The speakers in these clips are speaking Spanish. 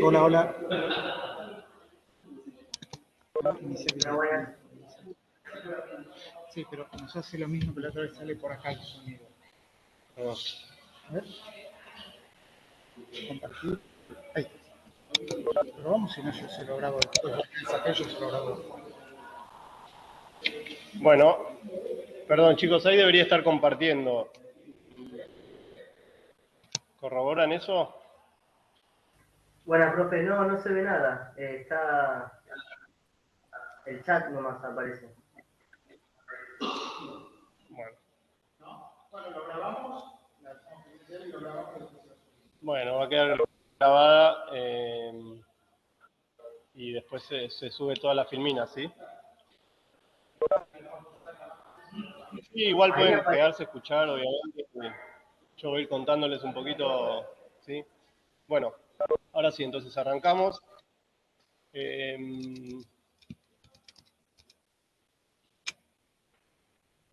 Hola, hola. Sí, pero nos hace lo mismo que la otra vez, sale por acá el sonido. A ver. Compartir. Ahí. Pero vamos, si no, yo se lo grabo después. Yo se lo grabo después. Bueno, perdón chicos, ahí debería estar compartiendo. ¿Corroboran eso? Bueno, profe, no se ve nada. Está el chat nomás aparece. Bueno. Bueno, lo grabamos. Bueno, va a quedar grabada y después se sube toda la filmina, ¿sí? Sí, igual pueden quedarse a escuchar, obviamente. Yo voy a ir contándoles un poquito, ¿sí? Bueno, ahora sí, entonces arrancamos.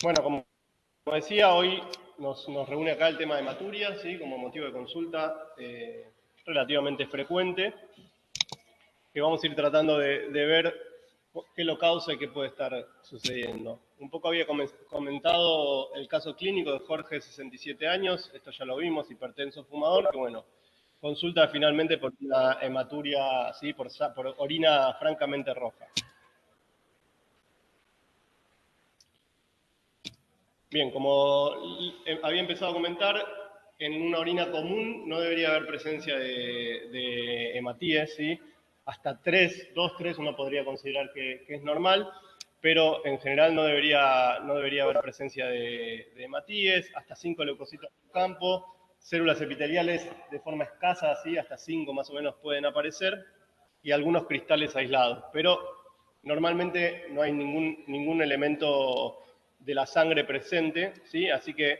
Bueno, como decía, hoy nos reúne acá el tema de Maturia, ¿sí? Como motivo de consulta relativamente frecuente, que vamos a ir tratando de ver qué lo causa y qué puede estar sucediendo. Un poco había comentado el caso clínico de Jorge, 67 años, esto ya lo vimos, hipertenso fumador, que bueno, consulta finalmente por una hematuria, ¿sí? por orina francamente roja. Bien, como había empezado a comentar, en una orina común no debería haber presencia de hematíes, ¿sí? Hasta 2, 3 uno podría considerar que es normal, pero en general no debería haber presencia de hematíes, hasta 5 leucocitos por campo, células epiteliales de forma escasa, ¿sí? Hasta 5 más o menos pueden aparecer, y algunos cristales aislados, pero normalmente no hay ningún elemento de la sangre presente, ¿sí? Así que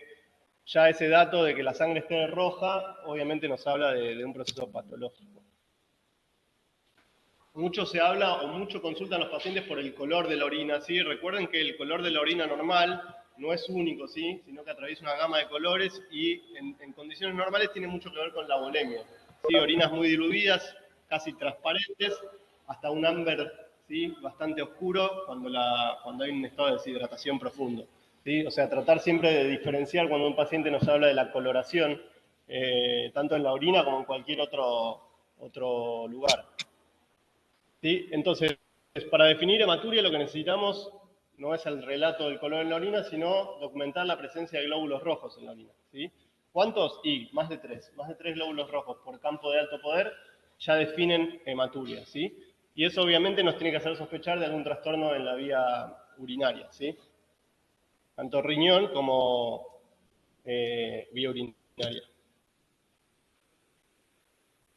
ya ese dato de que la sangre esté roja, obviamente nos habla de un proceso patológico. Mucho se habla o mucho consultan los pacientes por el color de la orina, ¿sí? Recuerden que el color de la orina normal no es único, ¿sí? Sino que atraviesa una gama de colores y en condiciones normales tiene mucho que ver con la volemia, ¿sí? Orinas muy diluidas, casi transparentes, hasta un ámbar, ¿sí? Bastante oscuro cuando hay un estado de deshidratación profundo, ¿sí? O sea, tratar siempre de diferenciar cuando un paciente nos habla de la coloración, tanto en la orina como en cualquier otro lugar. ¿Sí? Entonces, para definir hematuria lo que necesitamos no es el relato del color en la orina, sino documentar la presencia de glóbulos rojos en la orina, ¿sí? ¿Cuántos? Y más de 3. Más de 3 glóbulos rojos por campo de alto poder ya definen hematuria, ¿sí? Y eso obviamente nos tiene que hacer sospechar de algún trastorno en la vía urinaria, ¿sí? Tanto riñón como vía urinaria.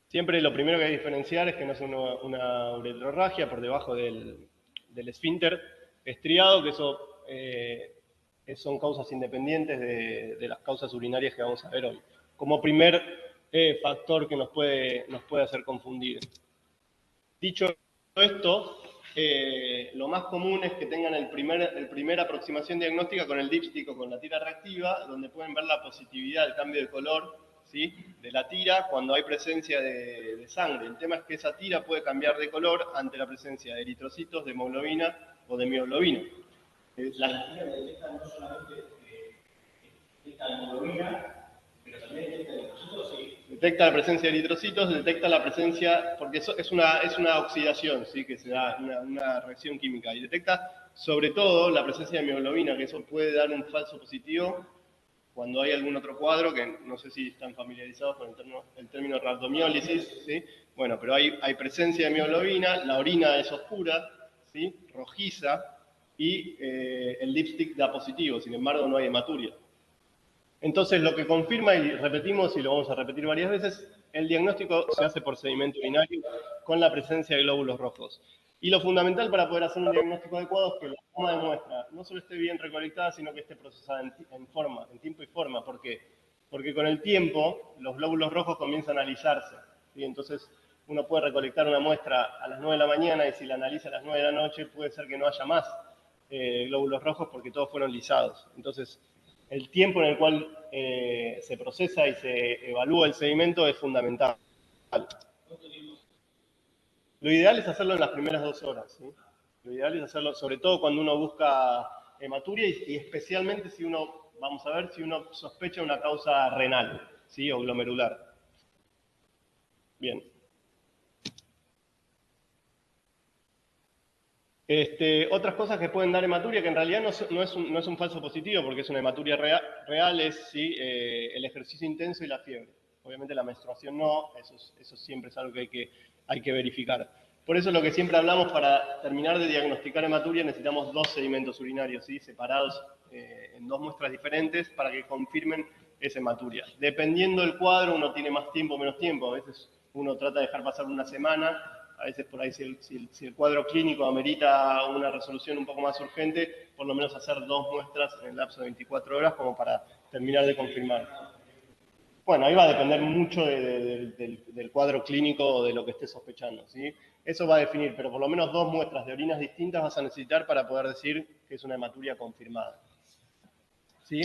Siempre lo primero que hay que diferenciar es que no es una uretrorragia por debajo del esfínter estriado, que eso son causas independientes de las causas urinarias que vamos a ver hoy, como primer factor que nos puede hacer confundir. Dicho esto, lo más común es que tengan el primer aproximación diagnóstica con el dipstick o con la tira reactiva, donde pueden ver la positividad, el cambio de color, ¿sí?, de la tira cuando hay presencia de sangre. El tema es que esa tira puede cambiar de color ante la presencia de eritrocitos, de hemoglobina o de mioglobina. La tira detecta no solamente detecta la hemoglobina, pero también detecta eritrocitos, sí. Detecta la presencia de eritrocitos, detecta la presencia, porque es una oxidación, ¿sí?, que se da una reacción química, y detecta sobre todo la presencia de mioglobina, que eso puede dar un falso positivo cuando hay algún otro cuadro, que no sé si están familiarizados con el término rhabdomiólisis, ¿sí? Bueno, pero hay presencia de mioglobina, la orina es oscura, ¿sí?, rojiza, y el dipstick da positivo, sin embargo no hay hematuria. Entonces lo que confirma, y repetimos y lo vamos a repetir varias veces, el diagnóstico se hace por sedimento urinario con la presencia de glóbulos rojos. Y lo fundamental para poder hacer un diagnóstico adecuado es que la toma de muestra no solo esté bien recolectada, sino que esté procesada en tiempo y forma. ¿Por qué? Porque con el tiempo los glóbulos rojos comienzan a alisarse, ¿sí? Entonces uno puede recolectar una muestra a las 9 de la mañana y si la analiza a las 9 de la noche puede ser que no haya más glóbulos rojos porque todos fueron lisados. Entonces el tiempo en el cual se procesa y se evalúa el sedimento es fundamental. Lo ideal es hacerlo en las primeras 2 horas, ¿sí? Lo ideal es hacerlo, sobre todo cuando uno busca hematuria y especialmente si uno, vamos a ver, si uno sospecha una causa renal, ¿sí?, o glomerular. Bien. Otras cosas que pueden dar hematuria, que en realidad no es un falso positivo, porque es una hematuria real, es ¿sí?, el ejercicio intenso y la fiebre. Obviamente la menstruación no, eso siempre es algo que hay que verificar. Por eso lo que siempre hablamos, para terminar de diagnosticar hematuria, necesitamos 2 sedimentos urinarios, ¿sí?, separados en 2 muestras diferentes para que confirmen esa hematuria. Dependiendo del cuadro, uno tiene más tiempo o menos tiempo. A veces uno trata de dejar pasar una semana, a veces por ahí si el cuadro clínico amerita una resolución un poco más urgente, por lo menos hacer 2 muestras en el lapso de 24 horas como para terminar de confirmar. Bueno, ahí va a depender mucho del cuadro clínico o de lo que esté sospechando, ¿sí? Eso va a definir, pero por lo menos 2 muestras de orinas distintas vas a necesitar para poder decir que es una hematuria confirmada, ¿sí?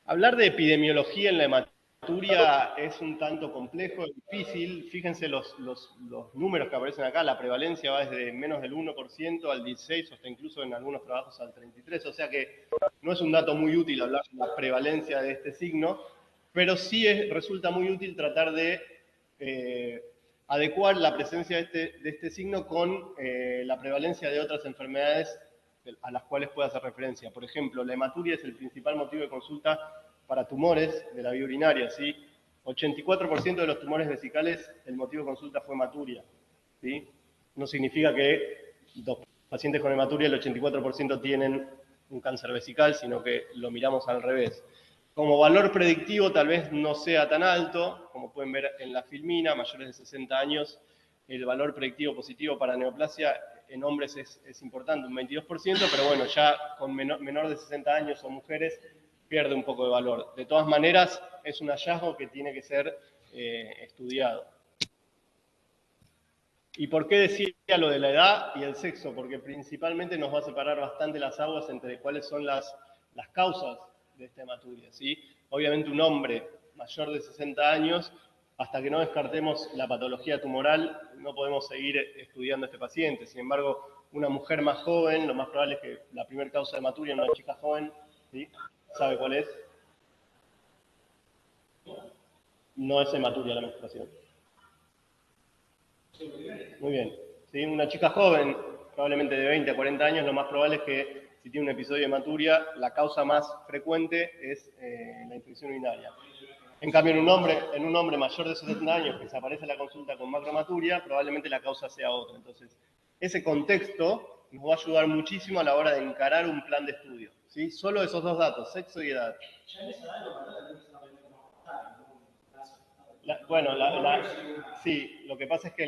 Hablar de epidemiología en la hematuria es un tanto complejo y difícil. Fíjense los números que aparecen acá. La prevalencia va desde menos del 1% al 16%, hasta incluso en algunos trabajos al 33%. O sea que no es un dato muy útil hablar de la prevalencia de este signo, pero sí resulta muy útil tratar de adecuar la presencia de este signo con la prevalencia de otras enfermedades a las cuales puede hacer referencia. Por ejemplo, la hematuria es el principal motivo de consulta para tumores de la vía urinaria, ¿sí? 84% de los tumores vesicales, el motivo de consulta fue hematuria, ¿sí? No significa que los pacientes con hematuria, el 84% tienen un cáncer vesical, sino que lo miramos al revés. Como valor predictivo tal vez no sea tan alto, como pueden ver en la filmina, mayores de 60 años, el valor predictivo positivo para neoplasia en hombres es importante, un 22%, pero bueno, ya con menor de 60 años o mujeres pierde un poco de valor. De todas maneras, es un hallazgo que tiene que ser estudiado. ¿Y por qué decía lo de la edad y el sexo? Porque principalmente nos va a separar bastante las aguas entre cuáles son las causas de esta hematuria, ¿sí? Obviamente un hombre mayor de 60 años, hasta que no descartemos la patología tumoral, no podemos seguir estudiando a este paciente. Sin embargo, una mujer más joven, lo más probable es que la primera causa de hematuria en una chica joven, ¿sí?, ¿sabe cuál es? No es hematuria la menstruación. Muy bien. ¿Sí? Una chica joven, probablemente de 20 a 40 años, lo más probable es que si tiene un episodio de hematuria, la causa más frecuente es la infección urinaria. En cambio, en un hombre mayor de 70 años que se aparece en la consulta con macromaturia, probablemente la causa sea otra. Entonces, ese contexto nos va a ayudar muchísimo a la hora de encarar un plan de estudio, ¿sí? Solo esos 2 datos, sexo y edad. Sí, lo que pasa es que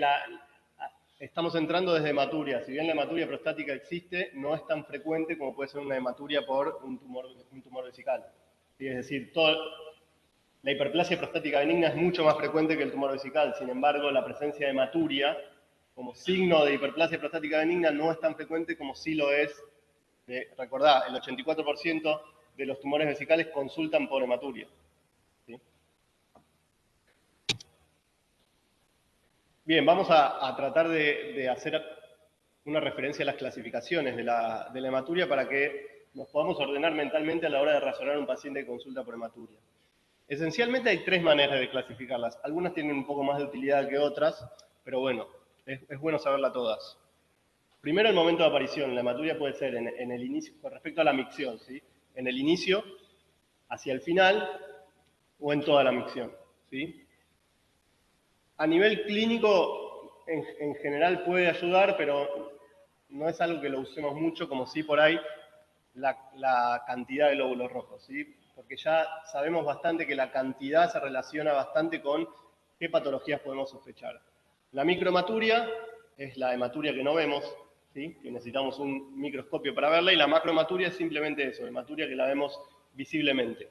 estamos entrando desde hematuria. Si bien la hematuria prostática existe, no es tan frecuente como puede ser una hematuria por un tumor vesical. ¿Sí? Es decir, la hiperplasia prostática benigna es mucho más frecuente que el tumor vesical. Sin embargo, la presencia de hematuria como signo de hiperplasia prostática benigna no es tan frecuente como sí lo es. Recordá, el 84% de los tumores vesicales consultan por hematuria. ¿Sí? Bien, vamos a tratar de hacer una referencia a las clasificaciones de la hematuria para que nos podamos ordenar mentalmente a la hora de razonar un paciente que consulta por hematuria. Esencialmente hay tres maneras de clasificarlas. Algunas tienen un poco más de utilidad que otras, pero bueno, es bueno saberlas todas. Primero, el momento de aparición. La hematuria puede ser en el inicio, con respecto a la micción, ¿sí? En el inicio, hacia el final, o en toda la micción, ¿sí? A nivel clínico, en general puede ayudar, pero no es algo que lo usemos mucho, como si por ahí la cantidad de glóbulos rojos, ¿sí? Porque ya sabemos bastante que la cantidad se relaciona bastante con qué patologías podemos sospechar. La microhematuria es la hematuria que no vemos, ¿sí? Que necesitamos un microscopio para verla, y la macrohematuria es simplemente eso, hematuria que la vemos visiblemente.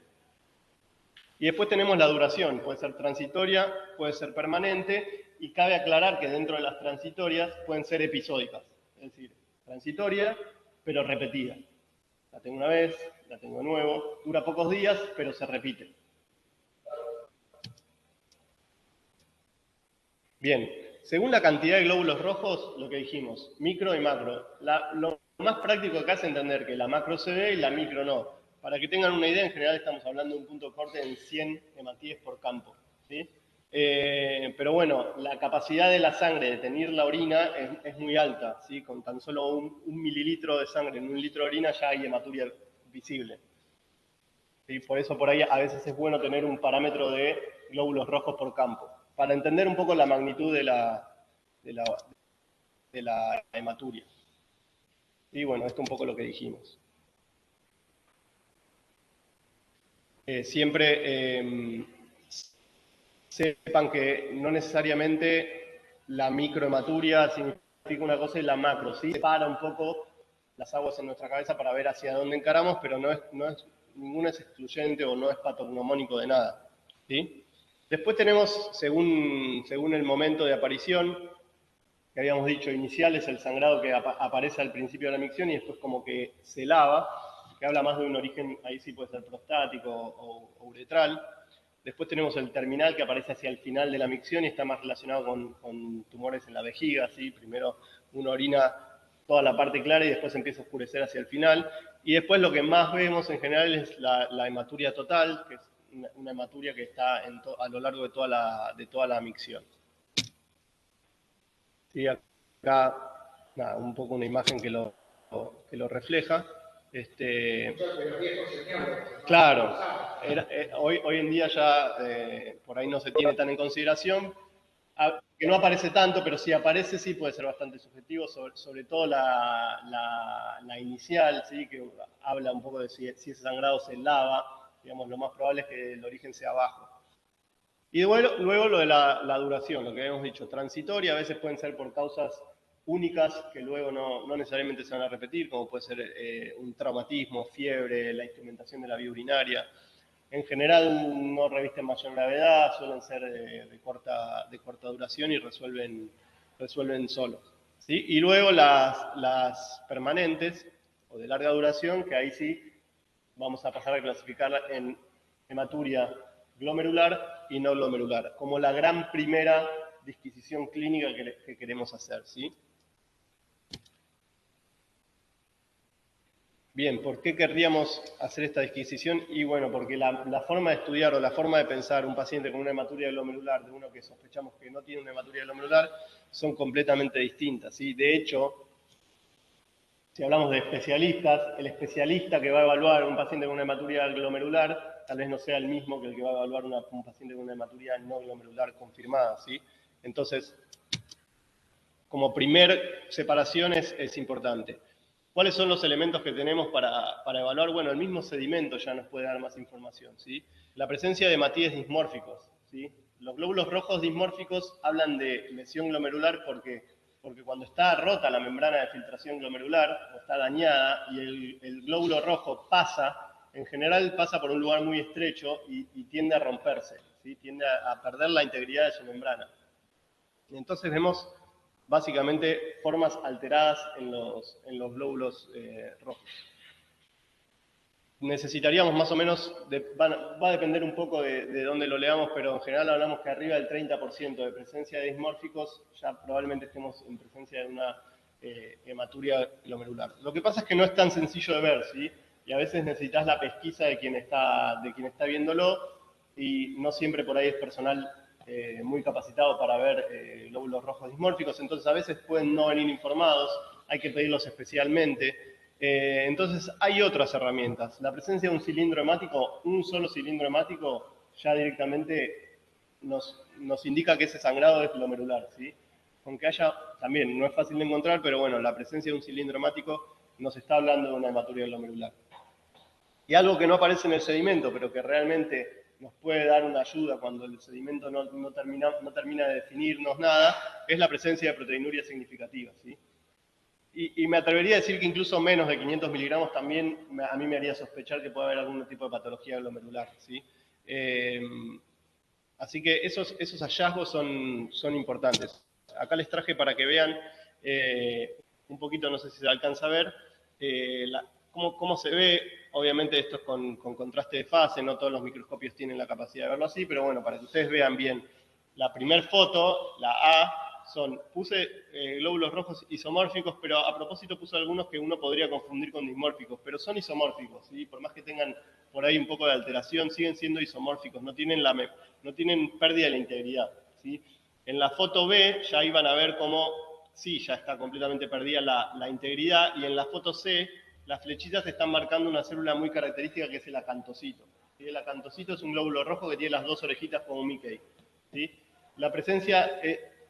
Y después tenemos la duración, puede ser transitoria, puede ser permanente, y cabe aclarar que dentro de las transitorias pueden ser episódicas, es decir, transitoria, pero repetida. La tengo una vez, la tengo de nuevo, dura pocos días, pero se repite. Bien, según la cantidad de glóbulos rojos, lo que dijimos, micro y macro. Lo más práctico acá es entender que la macro se ve y la micro no. Para que tengan una idea, en general estamos hablando de un punto de corte en 100 hematíes por campo, ¿sí? Pero bueno, la capacidad de la sangre de tener la orina es muy alta, ¿sí? Con tan solo un mililitro de sangre en un litro de orina ya hay hematuria visible. ¿Sí? Por eso por ahí a veces es bueno tener un parámetro de glóbulos rojos por campo, para entender un poco la magnitud de la hematuria. Y bueno, esto es un poco lo que dijimos. Siempre sepan que no necesariamente la microhematuria significa una cosa y la macro, ¿sí? Separa un poco las aguas en nuestra cabeza para ver hacia dónde encaramos, pero ninguna es excluyente o no es patognomónico de nada, ¿sí? Después tenemos, según el momento de aparición, que habíamos dicho, inicial es el sangrado que aparece al principio de la micción y después como que se lava, que habla más de un origen, ahí sí puede ser prostático o uretral. Después tenemos el terminal que aparece hacia el final de la micción y está más relacionado con tumores en la vejiga, ¿sí? Primero uno orina toda la parte clara y después empieza a oscurecer hacia el final. Y después lo que más vemos en general es la hematuria total, que es una hematuria que está a lo largo de toda la micción. Sí, acá, nada, un poco una imagen que lo refleja. Claro, hoy en día ya por ahí no se tiene tan en consideración, que no aparece tanto, pero si aparece sí puede ser bastante subjetivo, sobre todo la inicial, ¿sí? Que habla un poco de si ese sangrado se lava, digamos, lo más probable es que el origen sea bajo. Y luego lo de la duración, lo que habíamos dicho, transitoria, a veces pueden ser por causas únicas que luego no necesariamente se van a repetir, como puede ser un traumatismo, fiebre, la instrumentación de la vía urinaria. En general no revisten mayor gravedad, suelen ser de corta duración y resuelven solos, ¿sí? Y luego las permanentes o de larga duración, que ahí sí vamos a pasar a clasificarla en hematuria glomerular y no glomerular, como la gran primera disquisición clínica que queremos hacer, ¿sí? Bien, ¿por qué querríamos hacer esta disquisición? Y bueno, porque la forma de estudiar o la forma de pensar un paciente con una hematuria glomerular de uno que sospechamos que no tiene una hematuria glomerular son completamente distintas, ¿sí? De hecho, si hablamos de especialistas, el especialista que va a evaluar un paciente con una hematuria glomerular tal vez no sea el mismo que el que va a evaluar un paciente con una hematuria no glomerular confirmada, ¿sí? Entonces, como primer separación es importante. ¿Cuáles son los elementos que tenemos para evaluar? Bueno, el mismo sedimento ya nos puede dar más información, ¿sí? La presencia de hematíes dismórficos, ¿sí? Los glóbulos rojos dismórficos hablan de lesión glomerular porque porque cuando está rota la membrana de filtración glomerular, o está dañada, y el glóbulo rojo pasa, en general pasa por un lugar muy estrecho y tiende a romperse, ¿sí? Tiende a perder la integridad de su membrana. Y entonces vemos básicamente formas alteradas en los glóbulos rojos. Necesitaríamos más o menos, va a depender un poco de dónde lo leamos, pero en general hablamos que arriba del 30% de presencia de dismórficos, ya probablemente estemos en presencia de una hematuria glomerular. Lo que pasa es que no es tan sencillo de ver, ¿sí? Y a veces necesitas la pesquisa de quien está viéndolo, y no siempre por ahí es personal muy capacitado para ver glóbulos rojos dismórficos, entonces a veces pueden no venir informados, hay que pedirlos especialmente. Entonces hay otras herramientas. La presencia de un cilindro hemático, un solo cilindro hemático, ya directamente nos indica que ese sangrado es glomerular, ¿sí? Aunque haya, también no es fácil de encontrar, pero bueno, la presencia de un cilindro hemático nos está hablando de una hematuria glomerular. Y algo que no aparece en el sedimento, pero que realmente nos puede dar una ayuda cuando el sedimento no termina de definirnos nada, es la presencia de proteinuria significativa, ¿sí? Y me atrevería a decir que incluso menos de 500 miligramos también a mí me haría sospechar que puede haber algún tipo de patología glomerular, ¿sí? Así que esos hallazgos son importantes. Acá les traje para que vean un poquito, no sé si se alcanza a ver, cómo se ve. Obviamente esto es con contraste de fase, no todos los microscopios tienen la capacidad de verlo así, pero bueno, para que ustedes vean bien. La primera foto, la A, puse glóbulos rojos isomórficos, pero a propósito puse algunos que uno podría confundir con dismórficos, pero son isomórficos, ¿sí? Por más que tengan por ahí un poco de alteración, siguen siendo isomórficos, no tienen pérdida de la integridad, ¿sí? En la foto B ya iban a ver cómo, sí, ya está completamente perdida la integridad, y en la foto C, las flechitas están marcando una célula muy característica que es el acantocito, ¿sí? El acantocito es un glóbulo rojo que tiene las dos orejitas como un Mickey, ¿sí? La presencia...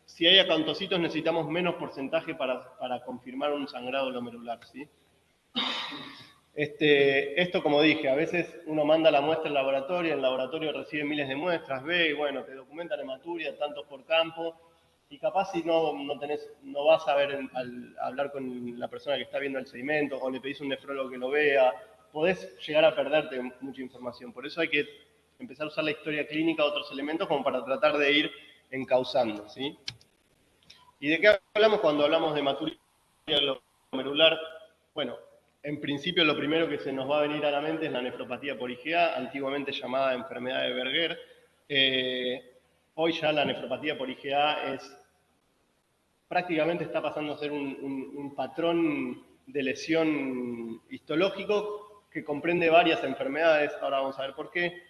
si hay acantocitos necesitamos menos porcentaje para confirmar un sangrado glomerular, ¿sí? Esto, como dije, a veces uno manda la muestra al laboratorio, el laboratorio recibe miles de muestras, ve y bueno, te documentan hematuria, tantos por campo, y capaz si no vas a ver al hablar con la persona que está viendo el sedimento, o le pedís a un nefrólogo que lo vea, podés llegar a perderte mucha información. Por eso hay que empezar a usar la historia clínica, otros elementos, como para tratar de ir encauzando, ¿sí? ¿Y de qué hablamos cuando hablamos de hematuria glomerular? Bueno, en principio lo primero que se nos va a venir a la mente es la nefropatía por IgA, antiguamente llamada enfermedad de Berger. Hoy ya la nefropatía por IgA prácticamente está pasando a ser un patrón de lesión histológico que comprende varias enfermedades, ahora vamos a ver por qué.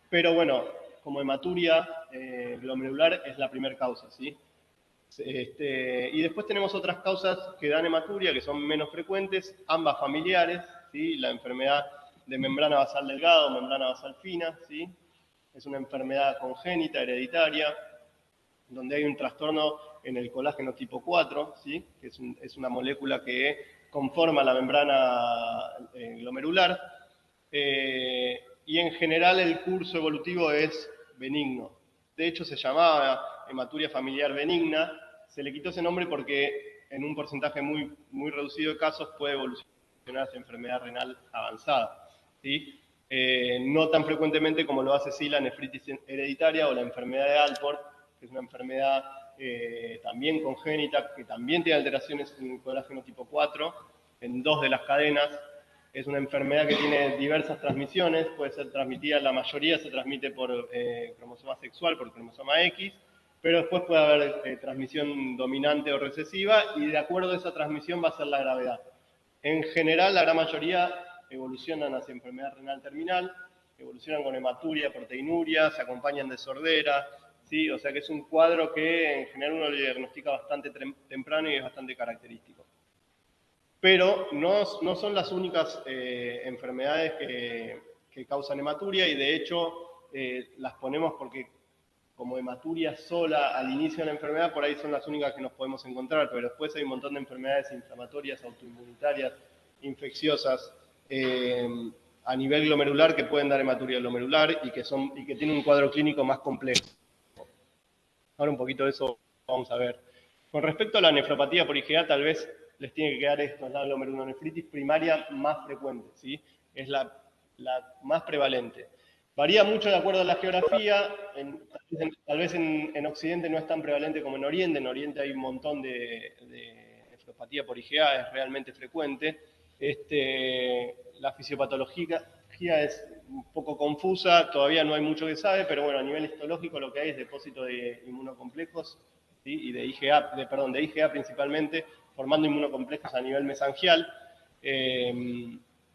Pero bueno, como hematuria glomerular es la primera causa, ¿sí? Y después tenemos otras causas que dan hematuria, que son menos frecuentes, ambas familiares, ¿sí? La enfermedad de membrana basal delgada o membrana basal fina, ¿sí? Es una enfermedad congénita, hereditaria, donde hay un trastorno en el colágeno tipo 4, ¿sí? Que es una molécula que conforma la membrana glomerular, y en general el curso evolutivo es benigno. De hecho se llamaba hematuria familiar benigna, se le quitó ese nombre porque en un porcentaje muy, muy reducido de casos puede evolucionar hacia enfermedad renal avanzada, ¿sí? No tan frecuentemente como lo hace sí la nefritis hereditaria o la enfermedad de Alport, que es una enfermedad también congénita, que también tiene alteraciones en el colágeno tipo 4, en 2 de las cadenas. Es una enfermedad que tiene diversas transmisiones, puede ser transmitida, la mayoría se transmite por cromosoma sexual, por cromosoma X, pero después puede haber transmisión dominante o recesiva, y de acuerdo a esa transmisión va a ser la gravedad. En general, la gran mayoría evolucionan hacia enfermedad renal terminal, evolucionan con hematuria, proteinuria, se acompañan de sordera, ¿sí? O sea que es un cuadro que en general uno le diagnostica bastante temprano y es bastante característico. Pero no son las únicas enfermedades que causan hematuria, y de hecho las ponemos porque como hematuria sola al inicio de la enfermedad, por ahí son las únicas que nos podemos encontrar, pero después hay un montón de enfermedades inflamatorias, autoinmunitarias, infecciosas, a nivel glomerular, que pueden dar hematuria glomerular y que tienen un cuadro clínico más complejo. Ahora un poquito de eso vamos a ver. Con respecto a la nefropatía por IgA, tal vez les tiene que quedar esto, es la glomerulonefritis primaria más frecuente, ¿sí? Es la más prevalente. Varía mucho de acuerdo a la geografía, tal vez en Occidente no es tan prevalente como en Oriente hay un montón de nefropatía por IgA, es realmente frecuente. La fisiopatología es un poco confusa, todavía no hay mucho que sabe, pero bueno, a nivel histológico lo que hay es depósito de inmunocomplejos, ¿sí? Y de IgA principalmente, formando inmunocomplejos a nivel mesangial.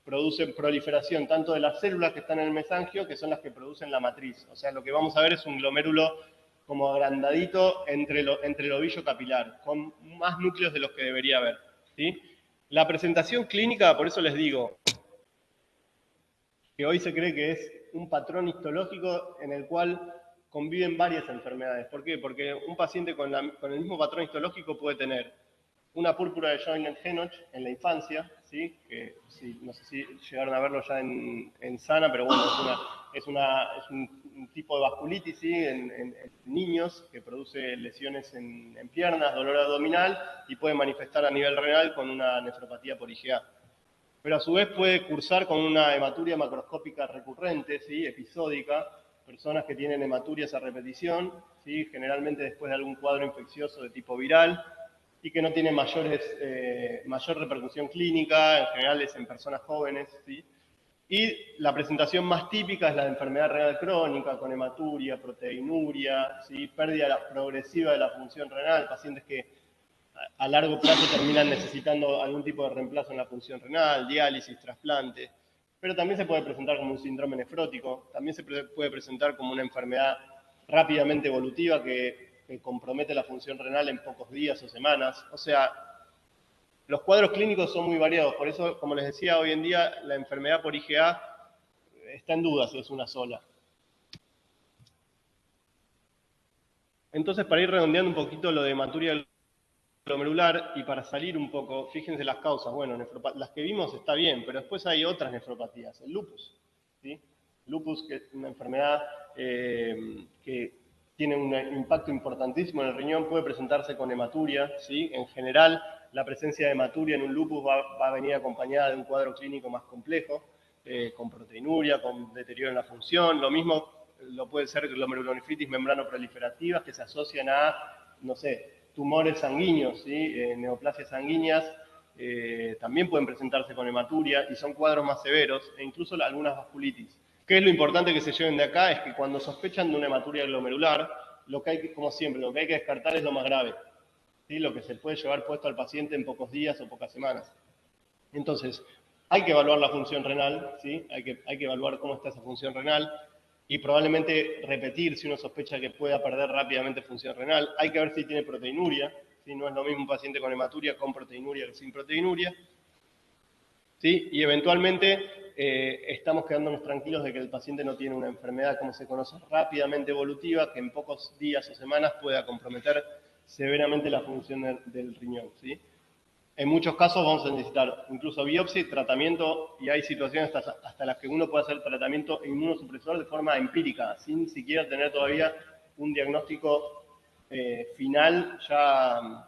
Producen proliferación tanto de las células que están en el mesangio, que son las que producen la matriz. O sea, lo que vamos a ver es un glomérulo como agrandadito entre el ovillo capilar, con más núcleos de los que debería haber, ¿sí? La presentación clínica, por eso les digo, que hoy se cree que es un patrón histológico en el cual conviven varias enfermedades. ¿Por qué? Porque un paciente con el mismo patrón histológico puede tener una púrpura de Joyner-Henoch en la infancia, ¿sí? Que no sé si llegaron a verlo ya en Sana, pero bueno, es un tipo de vasculitis, ¿sí? En niños que produce lesiones en piernas, dolor abdominal y puede manifestar a nivel renal con una nefropatía por IgA. Pero a su vez puede cursar con una hematuria macroscópica recurrente, ¿sí? Episódica, personas que tienen hematurias a repetición, ¿sí? Generalmente después de algún cuadro infeccioso de tipo viral, y que no tiene mayor repercusión clínica, en general es en personas jóvenes, ¿sí? Y la presentación más típica es la de enfermedad renal crónica, con hematuria, proteinuria, ¿sí? Pérdida progresiva de la función renal, pacientes que a largo plazo terminan necesitando algún tipo de reemplazo en la función renal, diálisis, trasplante. Pero también se puede presentar como un síndrome nefrótico, también se puede presentar como una enfermedad rápidamente evolutiva que compromete la función renal en pocos días o semanas. O sea, los cuadros clínicos son muy variados, por eso, como les decía, hoy en día la enfermedad por IgA está en duda si es una sola. Entonces, para ir redondeando un poquito lo de hematuria glomerular y para salir un poco, fíjense las causas. Bueno, las que vimos está bien, pero después hay otras nefropatías. El lupus, ¿sí? Lupus, que es una enfermedad que tiene un impacto importantísimo en el riñón, puede presentarse con hematuria, ¿sí? En general, la presencia de hematuria en un lupus va a venir acompañada de un cuadro clínico más complejo, con proteinuria, con deterioro en la función. Lo mismo lo puede ser glomerulonefritis membranoproliferativas que se asocian a, no sé, tumores sanguíneos, ¿sí? Neoplasias sanguíneas, también pueden presentarse con hematuria y son cuadros más severos, e incluso algunas vasculitis. ¿Qué es lo importante que se lleven de acá? Es que cuando sospechan de una hematuria glomerular, lo que hay que, como siempre, lo que hay que descartar es lo más grave, ¿sí? Lo que se puede llevar puesto al paciente en pocos días o pocas semanas. Entonces, hay que evaluar la función renal, ¿sí? Hay que evaluar cómo está esa función renal y probablemente repetir si uno sospecha que pueda perder rápidamente función renal. Hay que ver si tiene proteinuria, ¿sí? No es lo mismo un paciente con hematuria con proteinuria que sin proteinuria, ¿sí? Y eventualmente estamos quedándonos tranquilos de que el paciente no tiene una enfermedad, como se conoce, rápidamente evolutiva, que en pocos días o semanas pueda comprometer severamente la función del riñón, ¿sí? En muchos casos vamos a necesitar incluso biopsia y tratamiento, y hay situaciones hasta las que uno puede hacer tratamiento inmunosupresor de forma empírica, sin siquiera tener todavía un diagnóstico final ya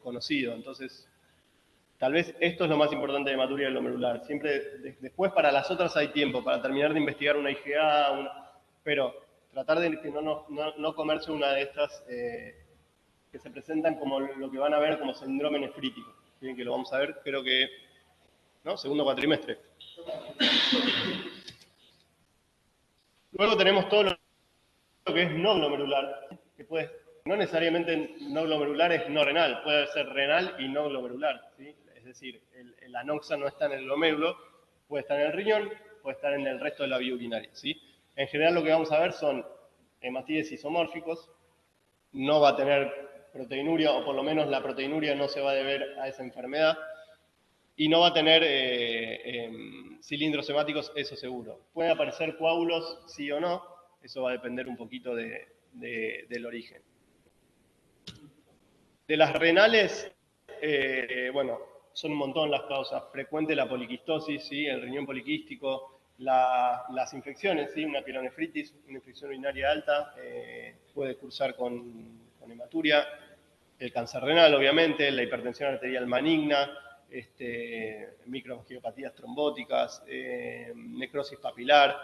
conocido. Entonces, tal vez esto es lo más importante de hematuria glomerular. Siempre, después para las otras hay tiempo, para terminar de investigar una IgA, pero tratar de que no comerse una de estas que se presentan como lo que van a ver como síndrome nefrítico. ¿Sí? Que lo vamos a ver, creo que, ¿no? Segundo cuatrimestre. Luego tenemos todo lo que es no glomerular, que no necesariamente no glomerular es no renal, puede ser renal y no glomerular, ¿sí? Es decir, el anoxa no está en el glomérulo, puede estar en el riñón, puede estar en el resto de la vía urinaria, ¿sí? En general lo que vamos a ver son hematides isomórficos, no va a tener proteinuria, o por lo menos la proteinuria no se va a deber a esa enfermedad, y no va a tener cilindros hemáticos, eso seguro. Pueden aparecer coágulos, sí o no, eso va a depender un poquito del origen. De las renales, bueno, son un montón las causas. Frecuente la poliquistosis, ¿sí? El riñón poliquístico, las infecciones, ¿sí? Una pielonefritis, una infección urinaria alta, puede cursar con hematuria. el cáncer renal, obviamente, la hipertensión arterial maligna, microangiopatías trombóticas, necrosis papilar,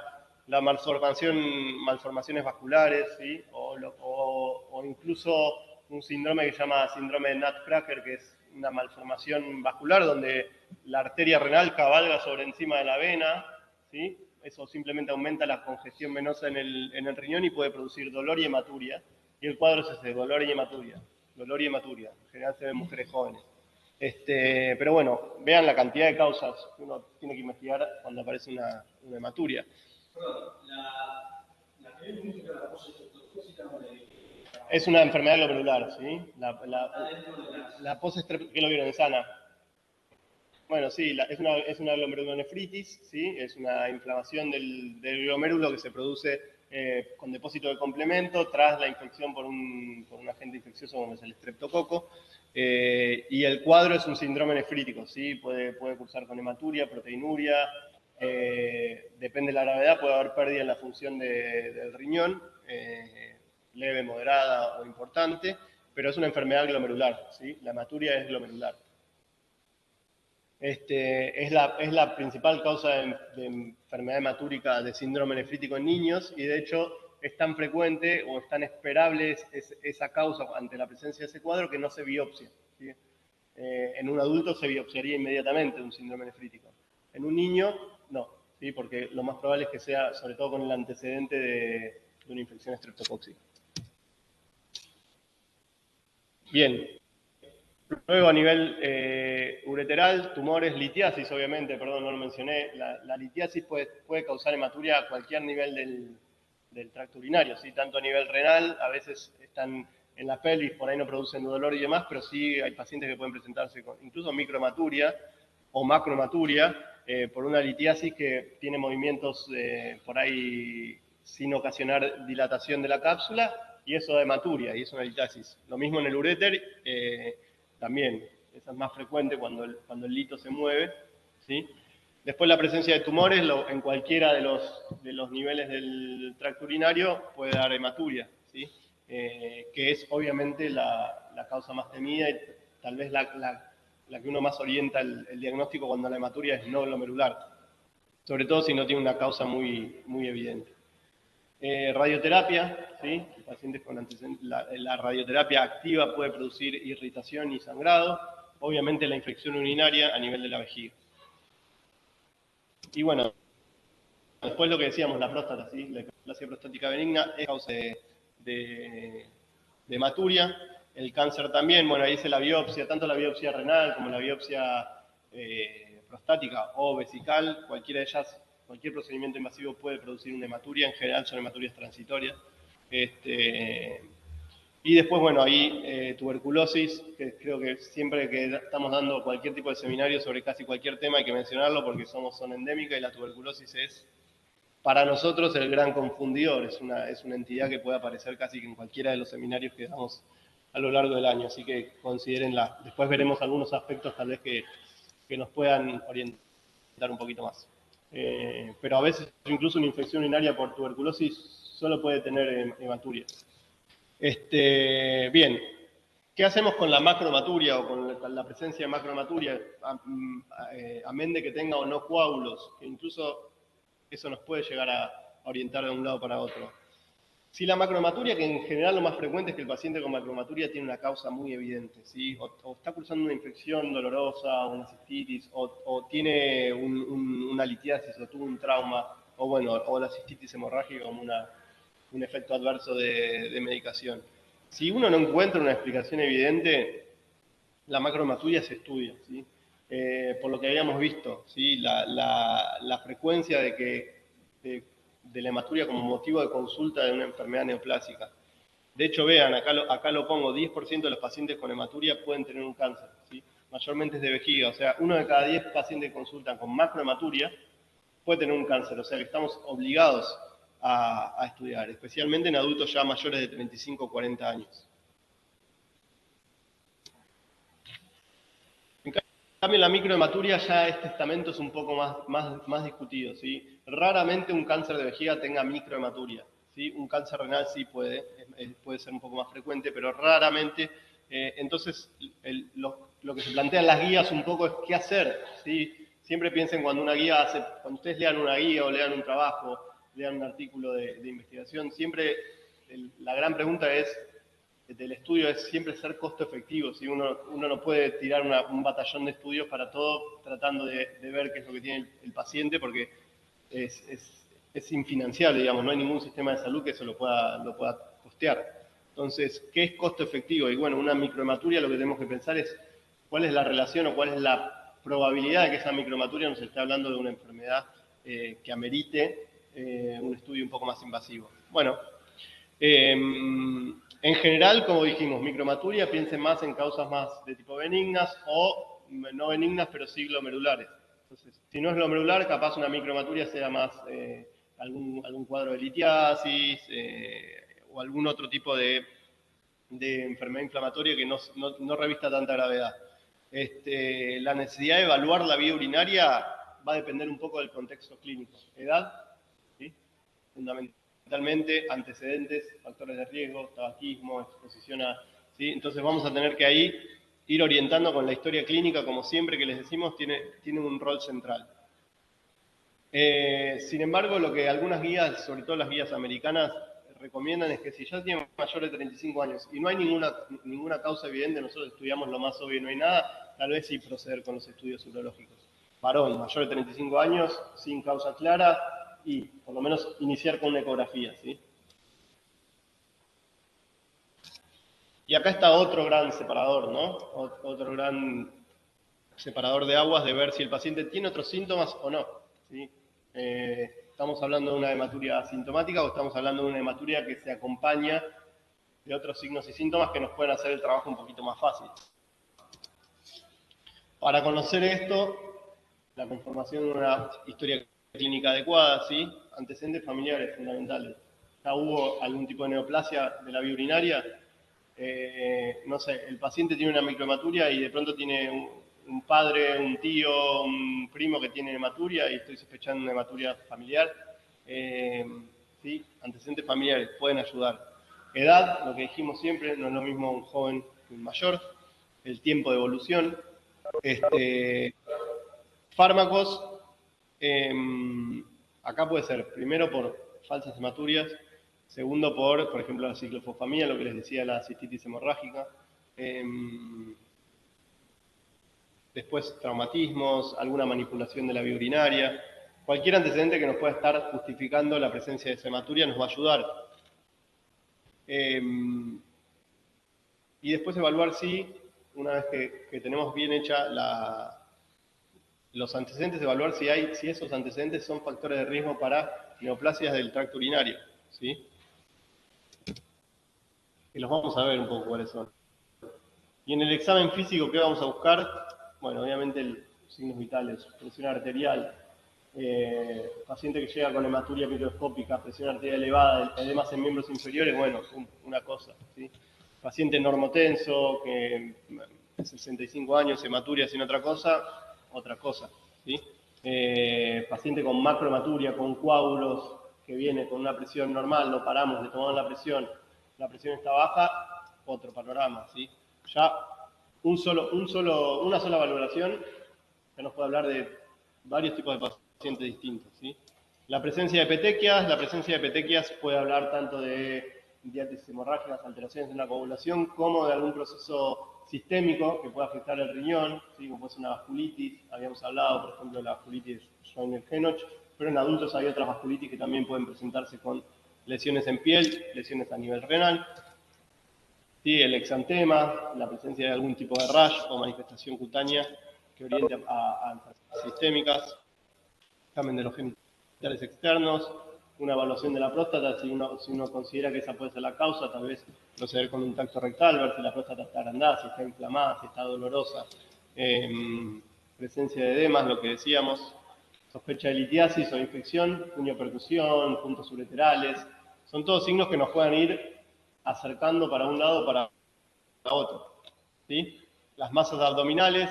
la malformaciones vasculares, ¿sí? o incluso un síndrome que se llama síndrome de Nutcracker, que es una malformación vascular donde la arteria renal cabalga sobre encima de la vena, ¿sí? Eso simplemente aumenta la congestión venosa en el riñón y puede producir dolor y hematuria. Y el cuadro es ese, dolor y hematuria. Dolor y hematuria. En general se ve en mujeres jóvenes. Pero bueno, vean la cantidad de causas que uno tiene que investigar cuando aparece una hematuria. Es una enfermedad glomerular, ¿sí? La post-estreptococcus, ¿qué lo vieron en sana? Bueno, sí, es una glomerulonefritis, ¿sí? Es una inflamación del glomérulo que se produce con depósito de complemento tras la infección por un agente infeccioso como es el estreptococo. Y el cuadro es un síndrome nefrítico, ¿sí? Puede cursar con hematuria, proteinuria, depende de la gravedad, puede haber pérdida en la función del riñón, leve, moderada o importante, pero es una enfermedad glomerular, ¿sí? La hematuria es glomerular. Es la principal causa de enfermedad hematúrica de síndrome nefrítico en niños y de hecho es tan frecuente o es tan esperable esa causa ante la presencia de ese cuadro que no se biopsia, ¿sí? En un adulto se biopsiaría inmediatamente un síndrome nefrítico. En un niño, no, ¿sí? Porque lo más probable es que sea, sobre todo con el antecedente de una infección estreptocóxica. Bien. Luego a nivel ureteral, tumores, litiasis, obviamente, perdón, no lo mencioné. La litiasis puede causar hematuria a cualquier nivel del tracto urinario, ¿sí? Tanto a nivel renal, a veces están en la pelvis, por ahí no producen dolor y demás, pero sí hay pacientes que pueden presentarse con incluso microhematuria o macrohematuria por una litiasis que tiene movimientos por ahí sin ocasionar dilatación de la cápsula, y eso da hematuria, y es una litiasis. Lo mismo en el uréter, también, esa es más frecuente cuando el lito se mueve, ¿sí? Después la presencia de tumores en cualquiera de los niveles del tracto urinario puede dar hematuria, ¿sí? Que es obviamente la causa más temida y tal vez la que uno más orienta el diagnóstico cuando la hematuria es no glomerular, sobre todo si no tiene una causa muy, muy evidente. Radioterapia, ¿sí? Pacientes con antecedentes, la radioterapia activa puede producir irritación y sangrado, obviamente la infección urinaria a nivel de la vejiga. Y bueno, después lo que decíamos, la próstata, ¿sí? La hiperplasia prostática benigna es causa de hematuria, el cáncer también, bueno, ahí dice la biopsia, tanto la biopsia renal como la biopsia prostática o vesical, cualquiera de ellas, cualquier procedimiento invasivo puede producir una hematuria, en general son hematurias transitorias. Y después, bueno, ahí tuberculosis, que creo que siempre que estamos dando cualquier tipo de seminario sobre casi cualquier tema hay que mencionarlo porque somos zona endémica y la tuberculosis es, para nosotros, el gran confundidor. Es una entidad que puede aparecer casi en cualquiera de los seminarios que damos a lo largo del año, así que considérenla. Después veremos algunos aspectos tal vez que nos puedan orientar un poquito más. Pero a veces incluso una infección urinaria por tuberculosis solo puede tener hematuria. Bien, ¿qué hacemos con la macrohematuria o con la presencia de macrohematuria? Amén de que tenga o no coágulos, que incluso eso nos puede llegar a orientar de un lado para otro. Si la macrohematuria, que en general lo más frecuente es que el paciente con macrohematuria tiene una causa muy evidente, ¿sí? O está cursando una infección dolorosa, una cistitis, o tiene una litiasis, o tuvo un trauma, o bueno, o la cistitis hemorrágica como un efecto adverso de medicación. Si uno no encuentra una explicación evidente, la macrohematuria se estudia, ¿sí? Por lo que habíamos visto, ¿sí? La frecuencia de la hematuria como motivo de consulta de una enfermedad neoplásica. De hecho, vean, acá lo pongo, 10% de los pacientes con hematuria pueden tener un cáncer, ¿sí? Mayormente es de vejiga, o sea, 1 de cada 10 pacientes que consultan con macrohematuria puede tener un cáncer, o sea que estamos obligados a estudiar, especialmente en adultos ya mayores de 35 o 40 años. En cambio, la microhematuria ya este estamento es un poco más discutido, ¿sí? Raramente un cáncer de vejiga tenga microhematuria, ¿sí? Un cáncer renal sí puede ser un poco más frecuente, pero raramente Entonces, lo que se plantea en las guías un poco es qué hacer, ¿sí? Siempre piensen cuando cuando ustedes lean una guía o lean un trabajo, lean un artículo de investigación, siempre la gran pregunta del estudio es siempre ser costo efectivo, ¿sí? Uno no puede tirar un batallón de estudios para todo tratando de ver qué es lo que tiene el paciente, porque es infinanciable, digamos, no hay ningún sistema de salud que eso lo pueda costear. Entonces, ¿qué es costo efectivo? Y bueno, una microhematuria lo que tenemos que pensar es cuál es la relación o cuál es la probabilidad de que esa microhematuria nos esté hablando de una enfermedad que amerite un estudio un poco más invasivo. Bueno, en general, como dijimos, microhematuria, piensen más en causas más de tipo benignas o no benignas, pero sí glomerulares. Entonces, si no es glomerular, capaz una microhematuria sea más algún cuadro de litiasis o algún otro tipo de enfermedad inflamatoria que no revista tanta gravedad. La necesidad de evaluar la vía urinaria va a depender un poco del contexto clínico. Edad, ¿sí? Fundamentalmente, antecedentes, factores de riesgo, tabaquismo, exposición a... ¿sí? Entonces vamos a tener que ahí ir orientando con la historia clínica, como siempre que les decimos, tiene un rol central. Sin embargo, lo que algunas guías, sobre todo las guías americanas, recomiendan es que si ya tienen mayor de 35 años y no hay ninguna causa evidente, nosotros estudiamos lo más obvio y no hay nada, tal vez sí proceder con los estudios urológicos. Varón, mayor de 35 años, sin causa clara y por lo menos iniciar con una ecografía, ¿sí? Y acá está otro gran separador, ¿no? Otro gran separador de aguas de ver si el paciente tiene otros síntomas o no, ¿sí? ¿Estamos hablando de una hematuria asintomática o estamos hablando de una hematuria que se acompaña de otros signos y síntomas que nos pueden hacer el trabajo un poquito más fácil? Para conocer esto, la conformación de una historia clínica adecuada, ¿sí? Antecedentes familiares fundamentales. ¿Ya hubo algún tipo de neoplasia de la vía urinaria? No sé, el paciente tiene una microhematuria y de pronto tiene un padre, un tío, un primo que tiene hematuria y estoy sospechando una hematuria familiar. ¿Sí? Antecedentes familiares pueden ayudar. Edad, lo que dijimos siempre, no es lo mismo un joven que un mayor. El tiempo de evolución. Fármacos, acá puede ser primero por falsas hematurias, segundo por ejemplo, la ciclofosfamina, lo que les decía, la cistitis hemorrágica. Después traumatismos, alguna manipulación de la vía urinaria. Cualquier antecedente que nos pueda estar justificando la presencia de esa hematuria nos va a ayudar. Y después evaluar si, una vez que tenemos bien hecha los antecedentes, evaluar si esos antecedentes son factores de riesgo para neoplasias del tracto urinario, ¿sí? Y los vamos a ver un poco cuáles son. Y en el examen físico, ¿qué vamos a buscar? Bueno, obviamente signos vitales, presión arterial, paciente que llega con hematuria microscópica, presión arterial elevada, edemas en miembros inferiores, bueno, una cosa, ¿sí? Paciente normotenso, que 65 años, hematuria sin otra cosa, ¿sí? Paciente con macrohematuria, con coágulos, que viene con una presión normal, no paramos, le tomamos la presión está baja, otro panorama, ¿sí? Ya una sola valoración que nos puede hablar de varios tipos de pacientes distintos, ¿sí? La presencia de petequias puede hablar tanto de diátesis hemorrágicas, alteraciones en la coagulación, como de algún proceso sistémico que pueda afectar el riñón, ¿sí? Como puede ser una vasculitis, habíamos hablado, por ejemplo, de la vasculitis Schreiner-Henoch, pero en adultos hay otras vasculitis que también pueden presentarse con lesiones en piel, lesiones a nivel renal, ¿sí? El exantema, la presencia de algún tipo de rash o manifestación cutánea que oriente a enfermedades sistémicas, examen de los genitales externos, una evaluación de la próstata, si uno considera que esa puede ser la causa, tal vez proceder con un tacto rectal, ver si la próstata está agrandada, si está inflamada, si está dolorosa, presencia de edemas, lo que decíamos, sospecha de litiasis o infección, puño-percusión, puntos ureterales, son todos signos que nos puedan ir acercando para un lado o para otro, ¿sí? Las masas abdominales,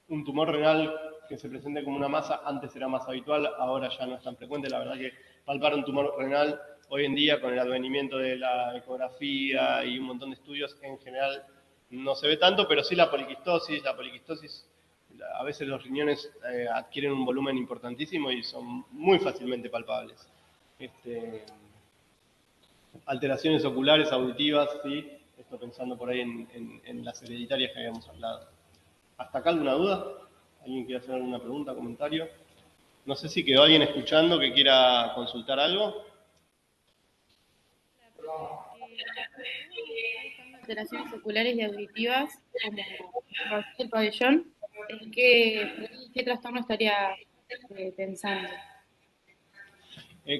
un tumor renal que se presente como una masa, antes era más habitual, ahora ya no es tan frecuente. La verdad que palpar un tumor renal hoy en día, con el advenimiento de la ecografía y un montón de estudios, en general no se ve tanto, pero sí la poliquistosis. La poliquistosis, a veces los riñones adquieren un volumen importantísimo y son muy fácilmente palpables. Alteraciones oculares, auditivas, ¿sí? Esto pensando por ahí en las hereditarias que habíamos hablado. ¿Hasta acá alguna duda? ¿Alguien quiere hacer alguna pregunta, comentario? No sé si quedó alguien escuchando que quiera consultar algo. Alteraciones oculares y auditivas, como el pabellón, ¿qué trastorno estaría pensando?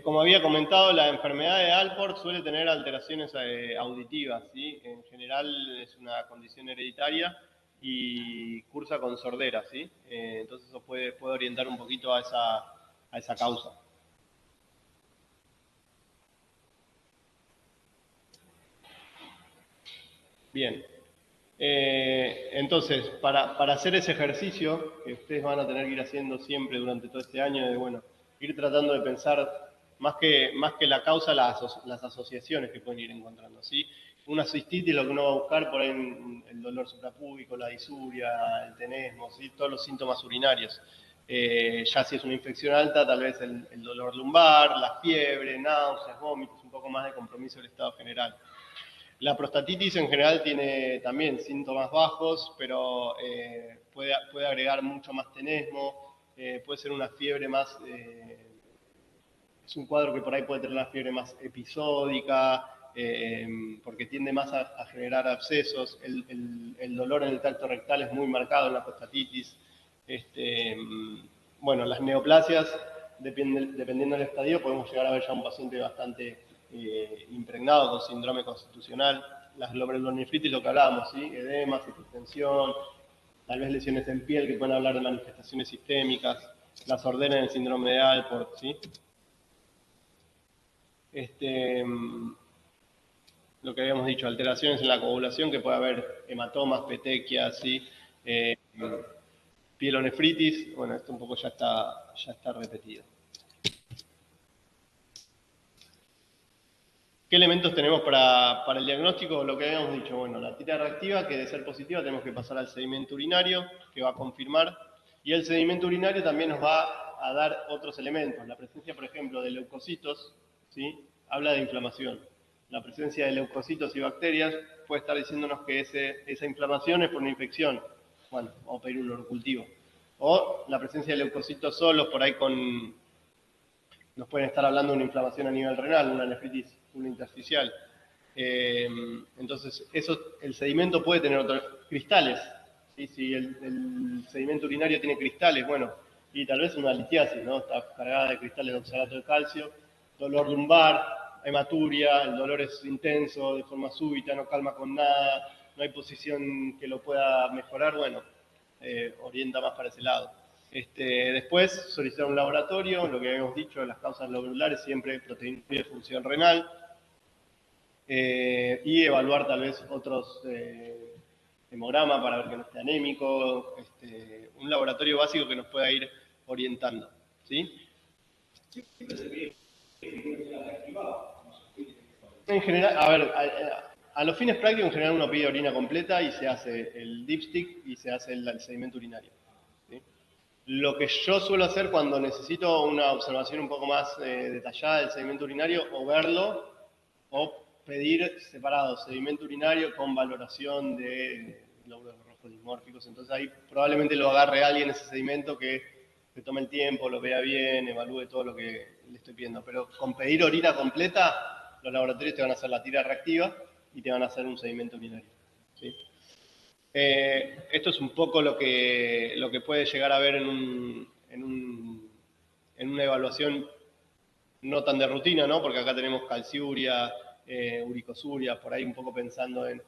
Como había comentado, la enfermedad de Alport suele tener alteraciones auditivas, ¿sí? En general es una condición hereditaria y cursa con sordera, ¿sí? Entonces eso puede orientar un poquito a esa causa. Bien. Entonces, para hacer ese ejercicio, que ustedes van a tener que ir haciendo siempre durante todo este año, de bueno, ir tratando de pensar más que la causa, las asociaciones que pueden ir encontrando, ¿sí? Una cistitis, lo que uno va a buscar por ahí, el dolor suprapúbico, la disuria, el tenesmo, ¿sí? Todos los síntomas urinarios. Ya si es una infección alta, tal vez el dolor lumbar, la fiebre, náuseas, vómitos, un poco más de compromiso del estado general. La prostatitis en general tiene también síntomas bajos, pero puede agregar mucho más tenesmo, puede ser una fiebre más, es un cuadro que por ahí puede tener una fiebre más episódica, porque tiende más a generar abscesos. El dolor en el tracto rectal es muy marcado en la prostatitis. Bueno, las neoplasias, dependiendo del estadio, podemos llegar a ver ya un paciente bastante impregnado con síndrome constitucional. Las glomerulonefritis, lo que hablábamos, ¿sí? Edemas, hipertensión, tal vez lesiones en piel que pueden hablar de manifestaciones sistémicas, la sordera en el síndrome de Alport, ¿sí? Lo que habíamos dicho, alteraciones en la coagulación, que puede haber hematomas, petequias, ¿sí? Pielonefritis, bueno, esto un poco ya está repetido. ¿Qué elementos tenemos para el diagnóstico? Lo que habíamos dicho, bueno, la tira reactiva, que de ser positiva tenemos que pasar al sedimento urinario, que va a confirmar, y el sedimento urinario también nos va a dar otros elementos. La presencia, por ejemplo, de leucocitos, ¿sí? Habla de inflamación. La presencia de leucocitos y bacterias puede estar diciéndonos que esa inflamación es por una infección. Bueno, vamos a pedir un urocultivo. O la presencia de leucocitos solos, por ahí nos pueden estar hablando de una inflamación a nivel renal, una nefritis intersticial. Entonces, el sedimento puede tener otros cristales. ¿Sí? Si el sedimento urinario tiene cristales, bueno, y tal vez una litiasis, ¿no? Está cargada de cristales de oxalato de calcio, dolor lumbar, hematuria, el dolor es intenso, de forma súbita, no calma con nada, no hay posición que lo pueda mejorar, bueno, orienta más para ese lado. Después, solicitar un laboratorio, lo que habíamos dicho, las causas globulares, siempre proteína de función renal, y evaluar tal vez otros hemogramas para ver que no esté anémico, un laboratorio básico que nos pueda ir orientando, ¿sí? En general, a ver, a los fines prácticos en general uno pide orina completa y se hace el dipstick y se hace el sedimento urinario. ¿Sí? Lo que yo suelo hacer cuando necesito una observación un poco más detallada del sedimento urinario, o verlo, o pedir separado sedimento urinario con valoración de glóbulos rojos dismórficos. Entonces ahí probablemente lo agarre alguien ese sedimento que tome el tiempo, lo vea bien, evalúe todo lo que le estoy pidiendo. Pero con pedir orina completa, los laboratorios te van a hacer la tira reactiva y te van a hacer un sedimento urinario. ¿Sí? Esto es un poco lo que puede llegar a ver en una evaluación no tan de rutina, ¿no? Porque acá tenemos calciuria, uricosuria, por ahí un poco pensando en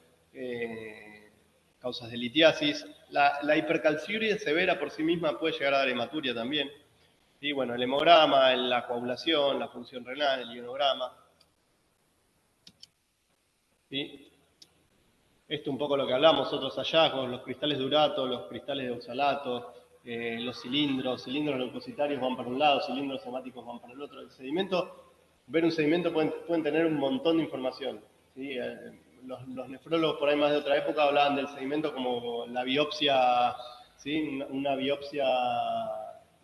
causas de litiasis. La hipercalciuria severa por sí misma puede llegar a dar hematuria también. Y bueno, el hemograma, la coagulación, la función renal, el ionograma. ¿Sí? Esto un poco lo que hablamos, otros hallazgos, los cristales de urato, los cristales de oxalato, los cilindros leucocitarios van para un lado, cilindros hemáticos van para el otro. El sedimento, ver un sedimento pueden tener un montón de información. ¿Sí? los nefrólogos por ahí más de otra época hablaban del sedimento como la biopsia, ¿sí? Una biopsia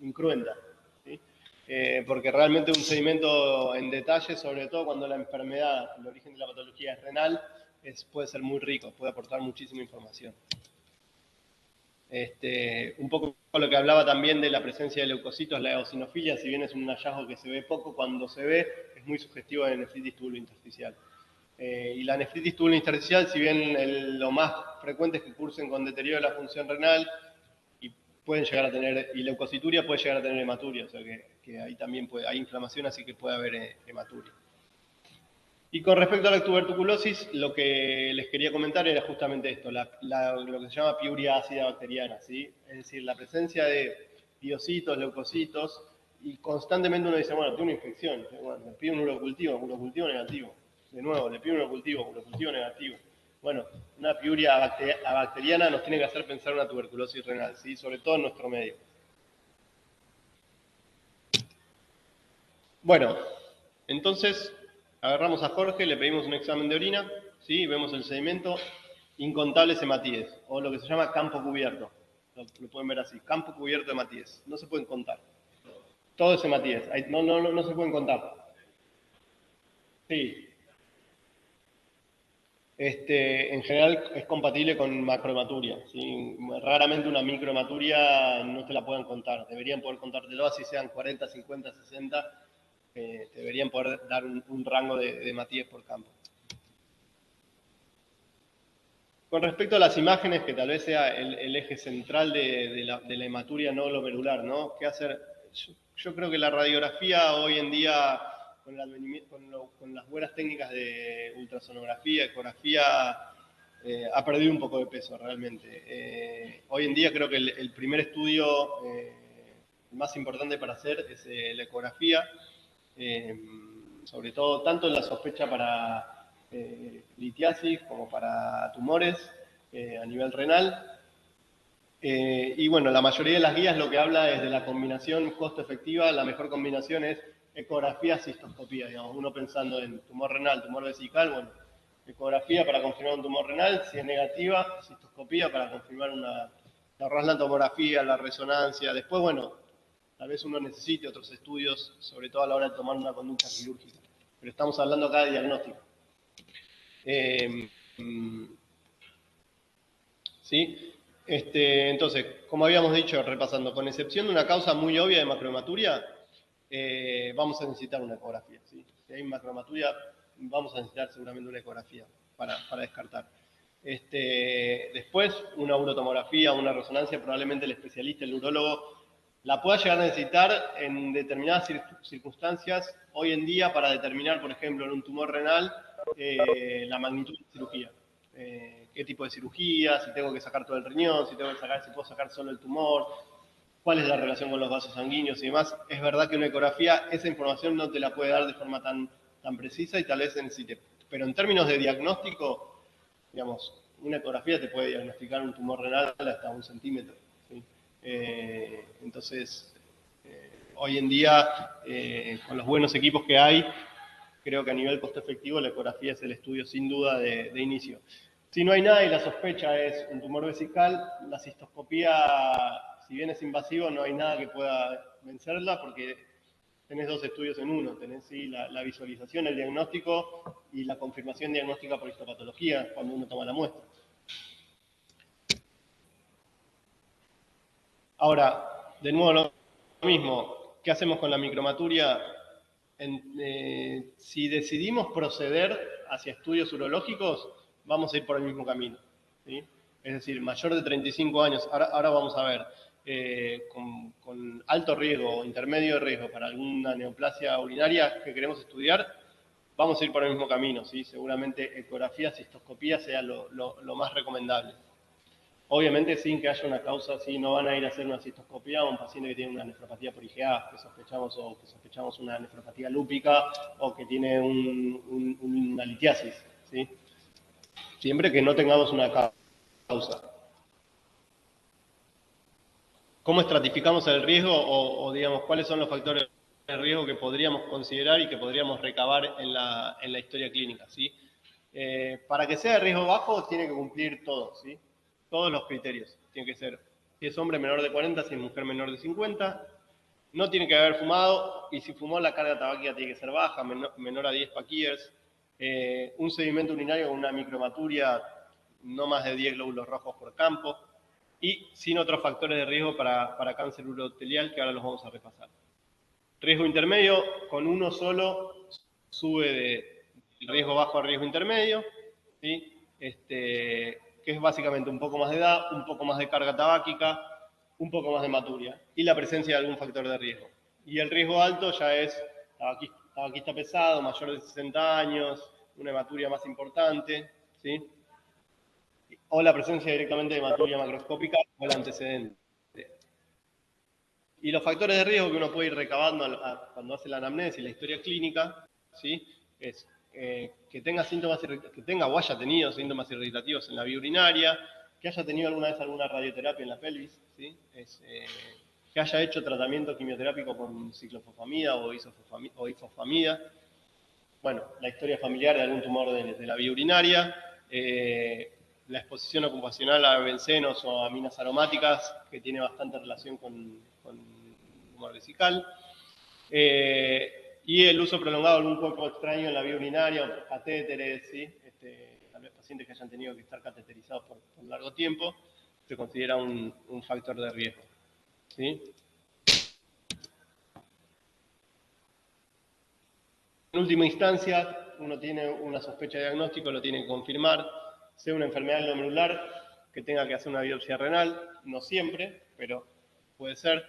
incruenta, ¿sí? Porque realmente un sedimento en detalle, sobre todo cuando la enfermedad, el origen de la patología es renal, puede ser muy rico, puede aportar muchísima información. Un poco lo que hablaba también de la presencia de leucocitos, la eosinofilia, si bien es un hallazgo que se ve poco, cuando se ve es muy sugestivo de nefritis túbulo-intersticial. Y la nefritis túbulo-intersticial, si bien lo más frecuente es que cursen con deterioro de la función renal, y pueden llegar a tener, y leucocituria puede llegar a tener hematuria, o sea que ahí también hay inflamación, así que puede haber hematuria. Y con respecto a la tuberculosis, lo que les quería comentar era justamente esto, lo que se llama piuria ácida bacteriana, ¿sí? Es decir, la presencia de piocitos, leucocitos, y constantemente uno dice, bueno, tengo una infección, bueno, le pido un urocultivo negativo. De nuevo, le pido un urocultivo negativo. Bueno, una piuria bacteriana nos tiene que hacer pensar en una tuberculosis renal, ¿sí? Sobre todo en nuestro medio. Bueno, entonces agarramos a Jorge, le pedimos un examen de orina, ¿sí? Vemos el sedimento, incontables hematíes, o lo que se llama campo cubierto. Lo pueden ver así, campo cubierto de hematíes. No se pueden contar. Todo es hematíes, no se pueden contar. Sí. En general es compatible con macrohematuria, ¿sí? Raramente una microhematuria no te la pueden contar. Deberían poder contártelo, así sean 40, 50, 60. Deberían poder dar un rango de hematíes por campo. Con respecto a las imágenes, que tal vez sea el eje central de la hematuria no glomerular, ¿no? ¿Qué hacer? Yo creo que la radiografía hoy en día, con las buenas técnicas de ultrasonografía, ecografía, ha perdido un poco de peso realmente. Hoy en día creo que el primer estudio más importante para hacer es la ecografía, sobre todo tanto en la sospecha para litiasis como para tumores a nivel renal. Y bueno, la mayoría de las guías lo que habla es de la combinación costo-efectiva. La mejor combinación es ecografía, cistoscopía, digamos, uno pensando en tumor renal, tumor vesical, bueno, ecografía para confirmar un tumor renal, si es negativa, cistoscopía para confirmar la tomografía, la resonancia. Después, bueno, tal vez uno necesite otros estudios, sobre todo a la hora de tomar una conducta quirúrgica. Pero estamos hablando acá de diagnóstico. ¿Sí? Entonces, como habíamos dicho, repasando, con excepción de una causa muy obvia de macrohematuria, vamos a necesitar una ecografía, ¿sí? Si hay macrohematuria, vamos a necesitar seguramente una ecografía para descartar. Después, una urotomografía, una resonancia, probablemente el especialista, el urólogo, la pueda llegar a necesitar en determinadas circunstancias hoy en día para determinar, por ejemplo, en un tumor renal, la magnitud de cirugía. Qué tipo de cirugía, si tengo que sacar todo el riñón, si puedo sacar solo el tumor, cuál es la relación con los vasos sanguíneos y demás. Es verdad que una ecografía, esa información no te la puede dar de forma tan precisa y tal vez se necesite. Pero en términos de diagnóstico, digamos, una ecografía te puede diagnosticar un tumor renal hasta 1 centímetro, ¿sí? Entonces, hoy en día, con los buenos equipos que hay, creo que a nivel costo efectivo la ecografía es el estudio sin duda de inicio. Si no hay nada y la sospecha es un tumor vesical, la cistoscopía, si bien es invasivo, no hay nada que pueda vencerla porque tenés 2 estudios en uno. Tenés sí, la visualización, el diagnóstico y la confirmación diagnóstica por histopatología cuando uno toma la muestra. Ahora, de nuevo lo mismo, ¿qué hacemos con la micromaturia? Si decidimos proceder hacia estudios urológicos, vamos a ir por el mismo camino, ¿sí? Es decir, mayor de 35 años, ahora vamos a ver, con alto riesgo o intermedio de riesgo para alguna neoplasia urinaria que queremos estudiar, vamos a ir por el mismo camino, ¿sí? Seguramente ecografía, cistoscopía sea lo más recomendable. Obviamente sin que haya una causa, sí, no van a ir a hacer una cistoscopía a un paciente que tiene una nefropatía por IgA, que sospechamos una nefropatía lúpica o que tiene una litiasis, ¿sí? Siempre que no tengamos una causa. ¿Cómo estratificamos el riesgo o digamos, cuáles son los factores de riesgo que podríamos considerar y que podríamos recabar en la historia clínica, ¿sí? Para que sea de riesgo bajo, tiene que cumplir todo, ¿sí? Todos los criterios. Tiene que ser, si es hombre, menor de 40, si es mujer, menor de 50. No tiene que haber fumado, y si fumó, la carga tabáquica tiene que ser baja, menor a 10 paquíes. Un sedimento urinario con una microhematuria, no más de 10 glóbulos rojos por campo, y sin otros factores de riesgo para cáncer urotelial, que ahora los vamos a repasar. Riesgo intermedio, con uno solo sube de riesgo bajo a riesgo intermedio, ¿sí? Que es básicamente un poco más de edad, un poco más de carga tabáquica, un poco más de hematuria, y la presencia de algún factor de riesgo. Y el riesgo alto ya es tabaquista pesado, mayor de 60 años, una hematuria más importante, ¿sí? O la presencia directamente de hematuria macroscópica o el antecedente. Y los factores de riesgo que uno puede ir recabando cuando hace la anamnesis y la historia clínica, ¿sí? Es que tenga síntomas, que tenga o haya tenido síntomas irritativos en la vía urinaria, que haya tenido alguna vez alguna radioterapia en la pelvis, ¿sí? Que haya hecho tratamiento quimioterápico con ciclofosfamida o ifosfamida. Bueno, la historia familiar de algún tumor de la vía urinaria, la exposición ocupacional a bencenos o aminas aromáticas, que tiene bastante relación con tumor vesical, y el uso prolongado de algún cuerpo extraño en la vía urinaria, catéteres, ¿sí? Tal vez pacientes que hayan tenido que estar cateterizados por largo tiempo, se considera un factor de riesgo, ¿sí? En última instancia, uno tiene una sospecha de diagnóstico, lo tiene que confirmar, sea una enfermedad glomerular, que tenga que hacer una biopsia renal, no siempre, pero puede ser.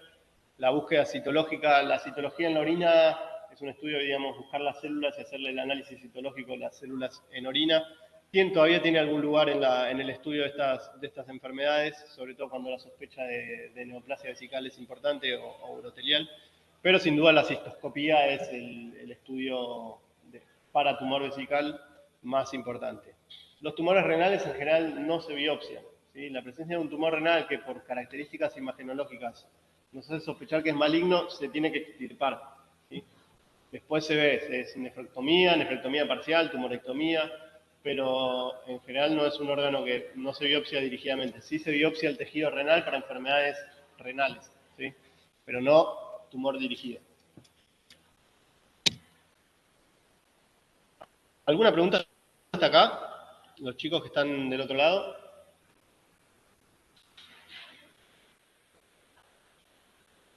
La búsqueda citológica, la citología en la orina es un estudio, digamos, buscar las células y hacerle el análisis citológico de las células en orina. Todavía tiene algún lugar en el estudio de estas enfermedades, sobre todo cuando la sospecha de neoplasia vesical es importante o urotelial. Pero sin duda la cistoscopía es el estudio para tumor vesical más importante. Los tumores renales en general no se biopsian, ¿sí? La presencia de un tumor renal que por características imagenológicas nos hace sospechar que es maligno, se tiene que extirpar, ¿sí? Después se ve, es nefrectomía parcial, tumorectomía, pero en general no es un órgano que no se biopsia dirigidamente. Sí se biopsia el tejido renal para enfermedades renales, ¿sí? Pero no tumor dirigido. ¿Alguna pregunta hasta acá? Los chicos que están del otro lado.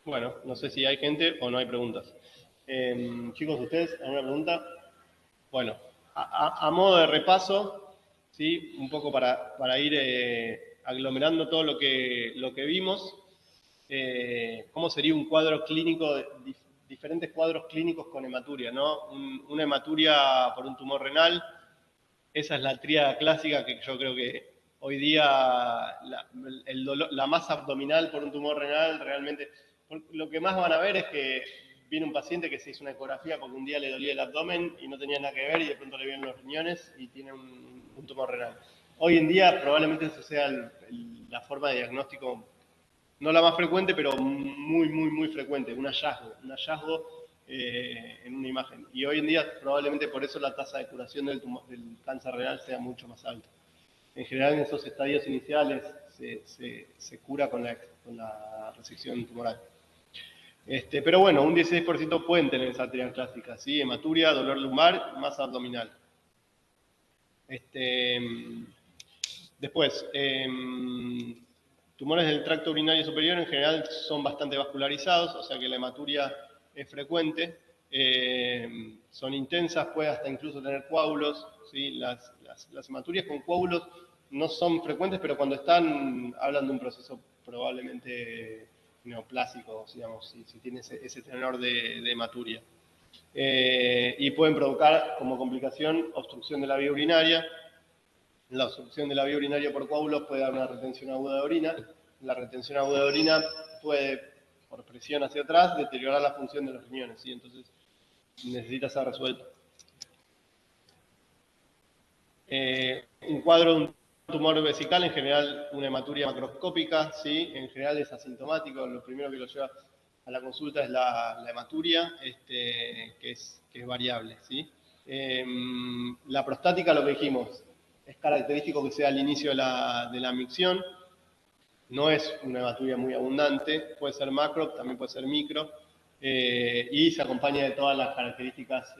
Bueno, no sé si hay gente o no hay preguntas. Chicos, ¿ustedes alguna pregunta? Bueno, a modo de repaso, ¿sí? Un poco para ir aglomerando todo lo que vimos, ¿cómo sería un cuadro clínico, diferentes cuadros clínicos con hematuria, ¿no? Una hematuria por un tumor renal, esa es la tríada clásica que yo creo que hoy día la masa abdominal por un tumor renal realmente, lo que más van a ver es que viene un paciente que se hizo una ecografía porque un día le dolía el abdomen y no tenía nada que ver y de pronto le vienen los riñones y tiene un tumor renal. Hoy en día probablemente eso sea la forma de diagnóstico, no la más frecuente, pero muy frecuente, un hallazgo en una imagen. Y hoy en día probablemente por eso la tasa de curación del cáncer renal sea mucho más alta. En general en esos estadios iniciales se cura con la resección tumoral. Pero bueno, un 16% pueden tener esa tríada clásica, ¿sí? Hematuria, dolor lumbar, masa abdominal. Después, tumores del tracto urinario superior en general son bastante vascularizados, o sea que la hematuria es frecuente, son intensas, puede hasta incluso tener coágulos, ¿sí? Las hematurias con coágulos no son frecuentes, pero cuando están, hablan de un proceso probablemente neoplásico, digamos, si tiene ese tenor de hematuria. Y pueden provocar como complicación obstrucción de la vía urinaria. La obstrucción de la vía urinaria por coágulos puede dar una retención aguda de orina. La retención aguda de orina puede, por presión hacia atrás, deteriorar la función de los riñones, ¿sí? Entonces necesita ser resuelto. Un cuadro de un tumor vesical, en general una hematuria macroscópica, ¿sí? En general es asintomático, lo primero que lo lleva a la consulta es la hematuria, que es variable, ¿sí? La prostática, lo que dijimos, es característico que sea al inicio de la micción. No es una hematuria muy abundante, puede ser macro, también puede ser micro, y se acompaña de todas las características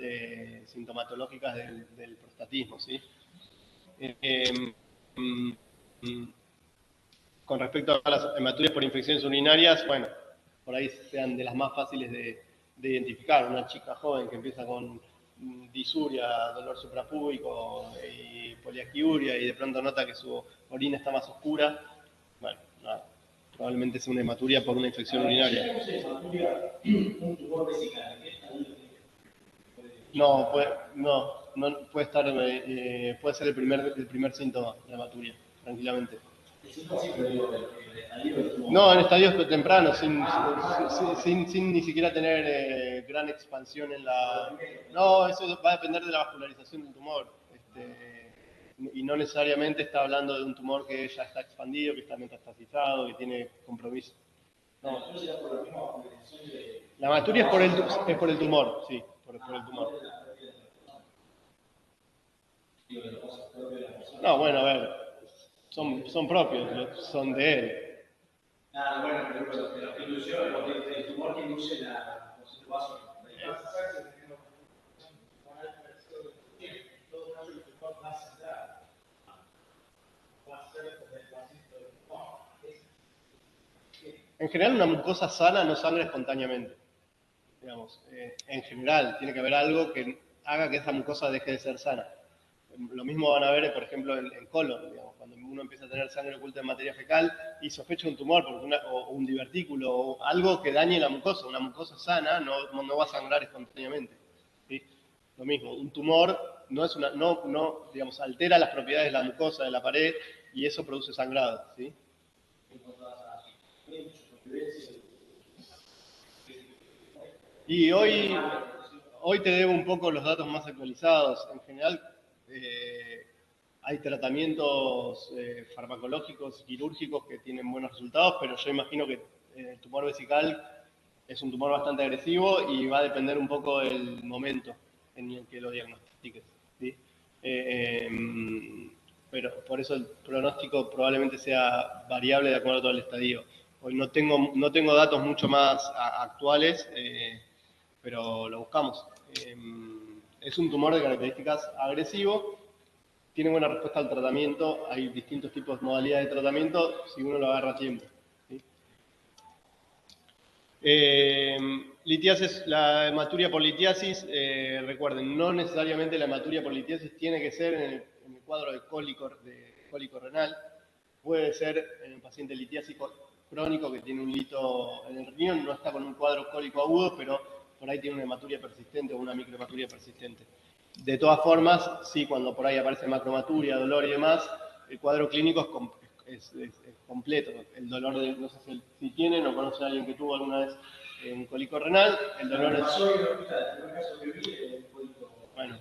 sintomatológicas del prostatismo, ¿sí? Con respecto a las hematurias por infecciones urinarias, bueno, por ahí sean de las más fáciles de identificar. Una chica joven que empieza con disuria, dolor suprapúbico y poliaquiuria y de pronto nota que su orina está más oscura, bueno, nada, probablemente sea una hematuria por una infección urinaria. Un tumor vesical, No, puede estar, puede ser el primer síntoma de la hematuria, tranquilamente. No, en estadios tempranos, sin ni siquiera tener gran expansión en la... No, eso va a depender de la vascularización del tumor. Y no necesariamente está hablando de un tumor que ya está expandido, que está metastasizado, que tiene compromiso. No. La hematuria es por el tumor, sí, por el tumor. No, bueno, a ver, son propios, son de él. Nada, bueno, pero la ilusión, el tumor que induce los vasos. En general, una mucosa sana no sangra espontáneamente. Digamos, en general, tiene que haber algo que haga que esa mucosa deje de ser sana. Lo mismo van a ver, por ejemplo, en colon, digamos, cuando uno empieza a tener sangre oculta en materia fecal y sospecha un tumor o un divertículo o algo que dañe la mucosa. Una mucosa sana no va a sangrar espontáneamente. ¿Sí? Lo mismo, un tumor digamos, altera las propiedades de la mucosa de la pared y eso produce sangrado. ¿Sí? Y hoy te debo un poco los datos más actualizados. En general, hay tratamientos farmacológicos, quirúrgicos que tienen buenos resultados, pero yo imagino que el tumor vesical es un tumor bastante agresivo y va a depender un poco del momento en el que lo diagnostiques. ¿Sí? Pero por eso el pronóstico probablemente sea variable de acuerdo a todo el estadio. Hoy no tengo datos mucho más actuales, pero lo buscamos. Es un tumor de características agresivo, tiene buena respuesta al tratamiento, hay distintos tipos de modalidades de tratamiento si uno lo agarra a tiempo. ¿Sí? Litiasis, la hematuria por litiasis, recuerden, no necesariamente la hematuria por litiasis tiene que ser en el cuadro de cólico renal, puede ser en un paciente litiásico crónico que tiene un lito en el riñón, no está con un cuadro cólico agudo, pero por ahí tiene una hematuria persistente o una microhematuria persistente. De todas formas, sí, cuando por ahí aparece macromaturia, dolor y demás, el cuadro clínico es completo. El dolor, no sé si tienen o conocen a alguien que tuvo alguna vez un cólico renal, el dolor es... Bueno.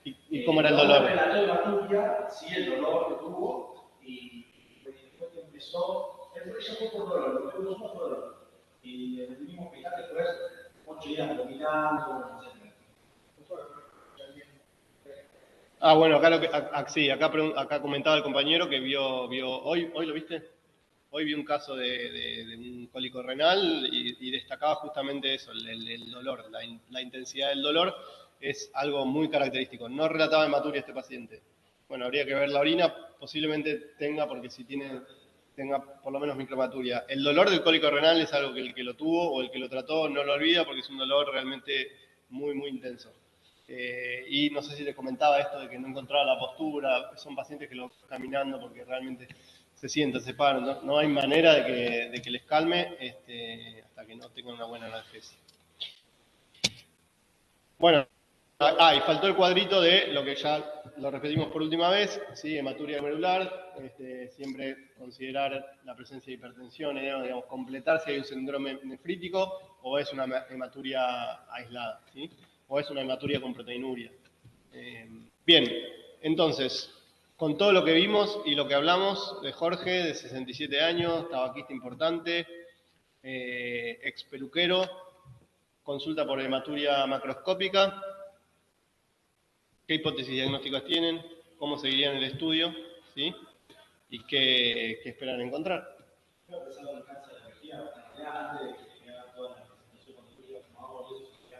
¿Y cómo era el dolor? La hematuria, sí, el dolor que tuvo, y después que empezó, ella fue por dolor, lo que tuvo fue dolor. Y le tuvimos que hospital después, 8 días vomitando, etc. Ah, bueno, acá comentaba el compañero que vio hoy lo viste, hoy vi un caso de un cólico renal y destacaba justamente eso, el dolor, la intensidad del dolor es algo muy característico. No relataba hematuria este paciente. Bueno, habría que ver la orina, posiblemente tenga, porque si tenga por lo menos micromaturia. El dolor del cólico renal es algo que el que lo tuvo o el que lo trató no lo olvida porque es un dolor realmente muy, muy intenso. Y no sé si les comentaba esto de que no encontraba la postura, son pacientes que lo van caminando porque realmente se sientan, se paran, no hay manera de que les calme hasta que no tengan una buena analgesia. Bueno, y faltó el cuadrito de lo que ya lo repetimos por última vez, ¿sí? Hematuria glomerular, siempre considerar la presencia de hipertensión, digamos, completar si hay un síndrome nefrítico o es una hematuria aislada, ¿sí? O es una hematuria con proteinuria. Bien, entonces, con todo lo que vimos y lo que hablamos de Jorge, de 67 años, tabaquista importante, ex peluquero, consulta por hematuria macroscópica. ¿Qué hipótesis diagnósticas tienen? ¿Cómo seguirían el estudio? ¿Sí? ¿Y qué esperan encontrar? Creo que es algo de cáncer de vejiga bastante grande, que hagan toda la presentación cuando tú digas, no, eso se queda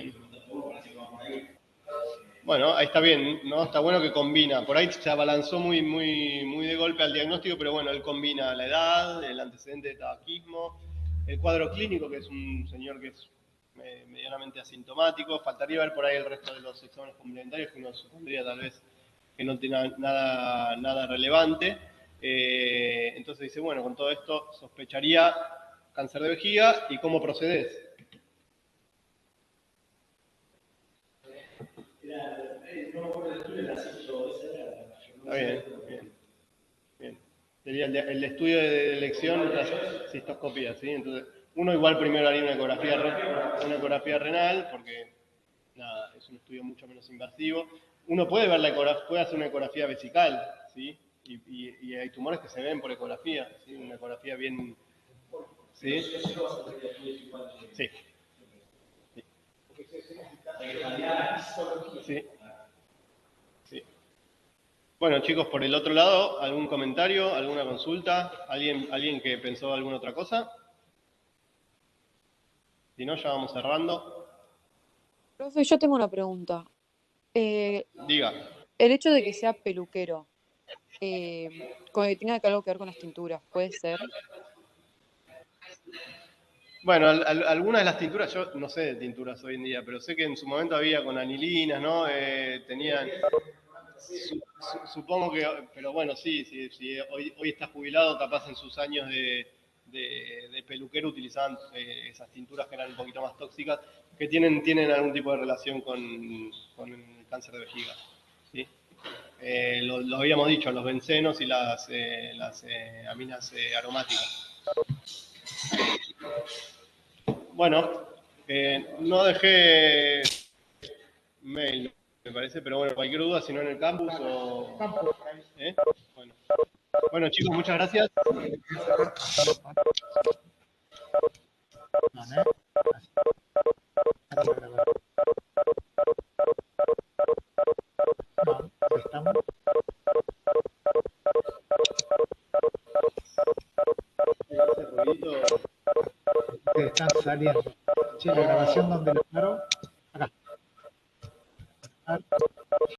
en Bueno, ahí está bien, ¿no? Está bueno que combina. Por ahí se abalanzó muy de golpe al diagnóstico, pero bueno, él combina la edad, el antecedente de tabaquismo, el cuadro clínico, que es un señor que es medianamente asintomático. Faltaría ver por ahí el resto de los exámenes complementarios, que uno supondría tal vez que no tiene nada relevante. Entonces dice, bueno, con todo esto sospecharía cáncer de vejiga. ¿Y cómo procedes? Está bien. Sería el estudio de elección de la cistoscopía, ¿sí? Entonces, uno igual primero haría una ecografía renal, porque nada, es un estudio mucho menos invasivo. Uno puede hacer una ecografía vesical, ¿sí? Y hay tumores que se ven por ecografía, ¿sí? Una ecografía bien... ¿Sí? Sí. Sí. Sí. Bueno, chicos, por el otro lado, ¿algún comentario, alguna consulta? ¿Alguien que pensó alguna otra cosa? Si no, ya vamos cerrando. Profe, yo tengo una pregunta. Diga. El hecho de que sea peluquero, que tenga algo que ver con las tinturas, ¿puede ser? Bueno, algunas de las tinturas, yo no sé de tinturas hoy en día, pero sé que en su momento había con anilinas, ¿no? Tenían... Supongo que, pero bueno, sí, hoy está jubilado, capaz en sus años de peluquero utilizaban esas tinturas que eran un poquito más tóxicas, que tienen algún tipo de relación con el cáncer de vejiga, ¿sí? Lo habíamos dicho, los bencenos y las aminas aromáticas. Bueno, no dejé mail, me parece, pero bueno, cualquier duda, si no en el campus o... ¿Eh? Bueno, chicos, muchas gracias. Están saliendo. Che, la grabación donde la paro.